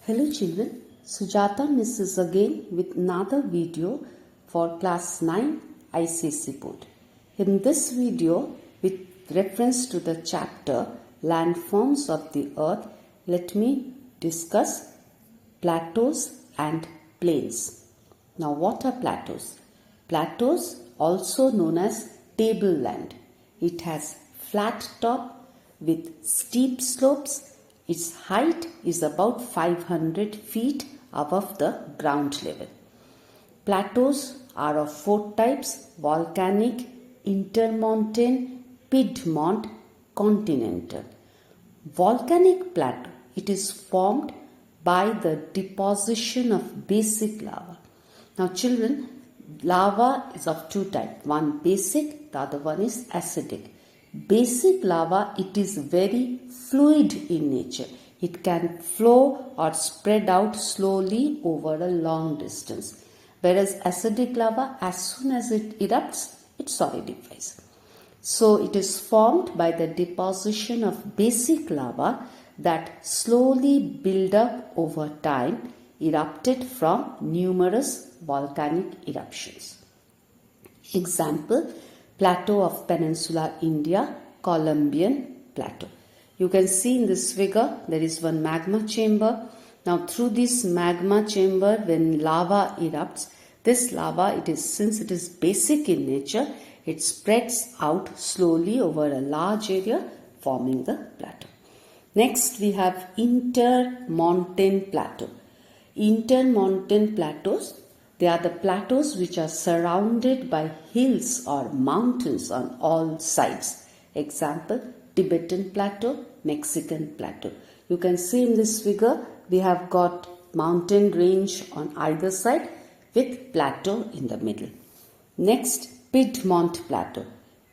Hello children, Sujata Miss is again with another video for class 9 ICSE board. In this video, with reference to the chapter Landforms of the Earth, let me discuss plateaus and plains. Now what are plateaus? Plateaus, also known as tableland. It has flat top with steep slopes. Its height is about 500 feet above the ground level. Plateaus are of four types: volcanic, intermontane, piedmont, continental. Volcanic plateau, it is formed by the deposition of basic lava. Now children, lava is of two types. One basic, the other one is acidic. Basic lava, it is very fluid in nature. It can flow or spread out slowly over a long distance. Whereas acidic lava, as soon as it erupts, it solidifies. So it is formed by the deposition of basic lava that slowly build up over time, erupted from numerous volcanic eruptions. Example, Plateau of Peninsular India, Columbian Plateau. You can see in this figure there is one magma chamber. Now through this magma chamber, when lava erupts, this lava, since it is basic in nature, it spreads out slowly over a large area, forming the plateau. Next we have intermontane plateau. Intermontane plateaus, they are the plateaus which are surrounded by hills or mountains on all sides. Example, Tibetan Plateau, Mexican Plateau. You can see in this figure, we have got mountain range on either side with plateau in the middle. Next, Piedmont Plateau.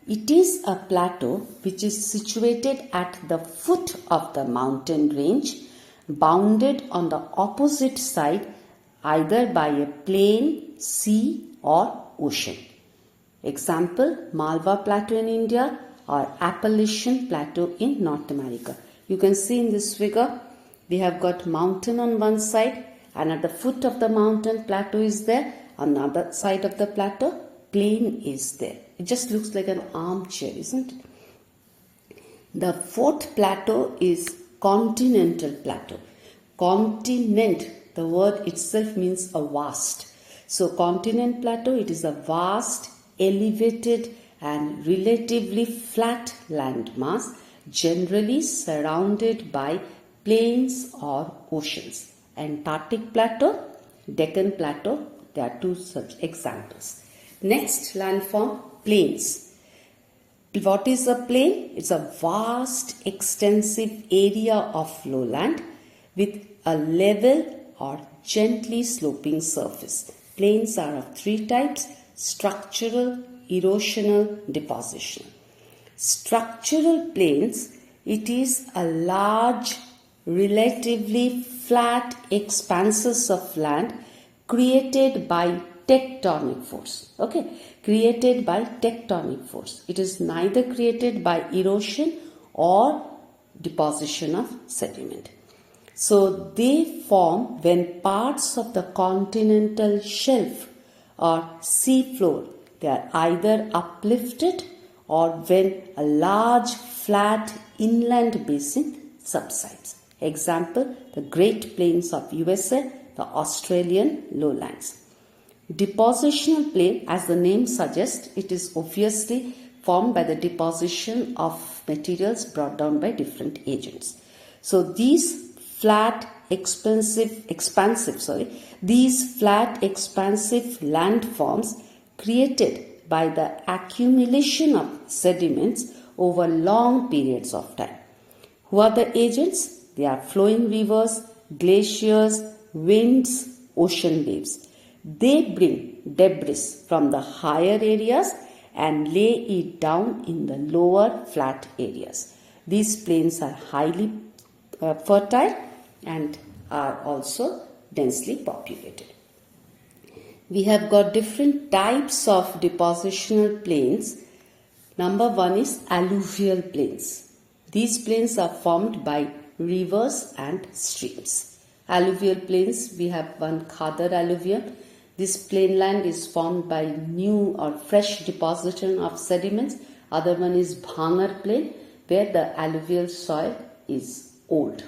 It is a plateau which is situated at the foot of the mountain range, bounded on the opposite side either by a plain, sea or ocean. Example, Malwa Plateau in India or Appalachian Plateau in North America. You can see in this figure, we have got mountain on one side, and at the foot of the mountain, plateau is there. On the other side of the plateau, plain is there. It just looks like an armchair, isn't it? The fourth plateau is continental plateau. Continent, the word itself means a vast. So continent plateau, it is a vast, elevated and relatively flat landmass, generally surrounded by plains or oceans. Antarctic plateau, Deccan plateau, there are two such examples. Next landform, plains. What is a plain? It's a vast, extensive area of lowland with a level or gently sloping surface. Plains are of three types: structural, erosional, depositional. Structural plains, it is a large, relatively flat expanses of land created by tectonic force. Okay, created by tectonic force. It is neither created by erosion or deposition of sediment. So they form when parts of the continental shelf or sea floor, they are either uplifted or when a large flat inland basin subsides. Example, the Great Plains of USA, the Australian lowlands. Depositional plain, as the name suggests, it is obviously formed by the deposition of materials brought down by different agents. So these flat, expansive landforms created by the accumulation of sediments over long periods of time. Who are the agents? They are flowing rivers, glaciers, winds, ocean waves. They bring debris from the higher areas and lay it down in the lower flat areas. These plains are highly fertile and are also densely populated. We have got different types of depositional plains. Number one is alluvial plains. These plains are formed by rivers and streams. Alluvial plains, we have one Khadar alluvium. This plain land is formed by new or fresh deposition of sediments. Other one is Bhangar plain, where the alluvial soil is old.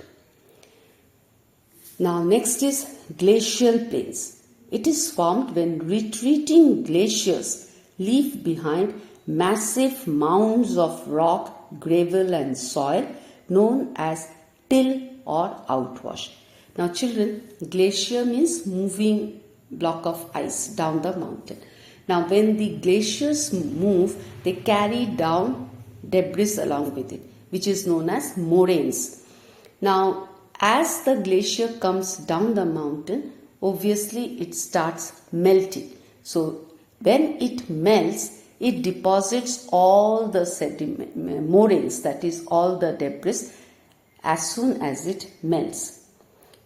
Now next is glacial plains. It is formed when retreating glaciers leave behind massive mounds of rock, gravel and soil known as till or outwash. Now children, glacier means moving block of ice down the mountain. Now when the glaciers move, they carry down debris along with it, which is known as moraines. Now as the glacier comes down the mountain, obviously it starts melting. So when it melts, it deposits all the sediment, moraines, that is all the debris, as soon as it melts.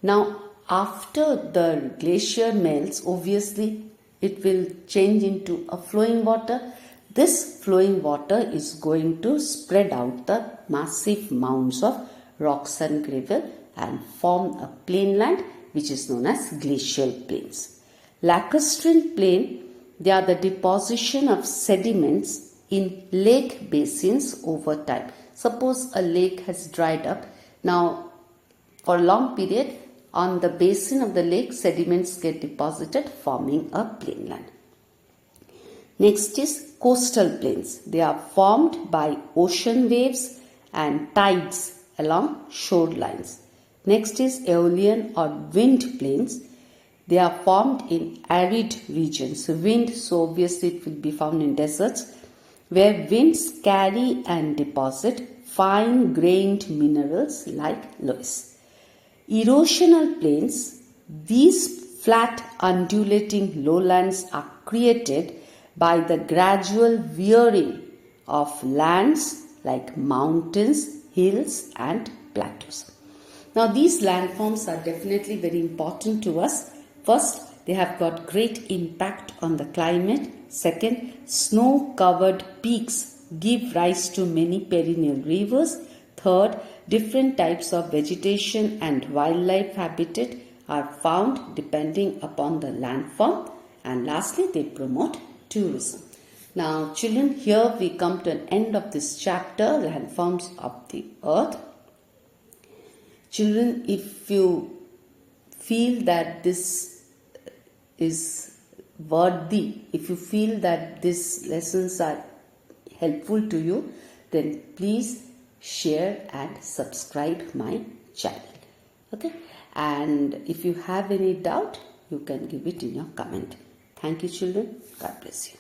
Now after the glacier melts, obviously it will change into a flowing water. This flowing water is going to spread out the massive mounds of rocks and gravel and form a plain land which is known as glacial plains. Lacustrine plain, they are the deposition of sediments in lake basins over time. Suppose a lake has dried up. Now for a long period, on the basin of the lake, sediments get deposited, forming a plain land. Next is coastal plains. They are formed by ocean waves and tides along shorelines. Next is aeolian or wind plains. They are formed in arid regions. Wind, so obviously it will be found in deserts, where winds carry and deposit fine-grained minerals like loess. Erosional plains, these flat undulating lowlands are created by the gradual wearing of lands like mountains, hills and plateaus. Now these landforms are definitely very important to us. First, they have got great impact on the climate. Second, snow-covered peaks give rise to many perennial rivers. Third, different types of vegetation and wildlife habitat are found depending upon the landform. And lastly, they promote tourism. Now children, here we come to an end of this chapter, Landforms of the Earth. Children, if you feel that this is worthy, if you feel that these lessons are helpful to you, then please share and subscribe my channel. Okay, and if you have any doubt, you can give it in your comment. Thank you children. God bless you.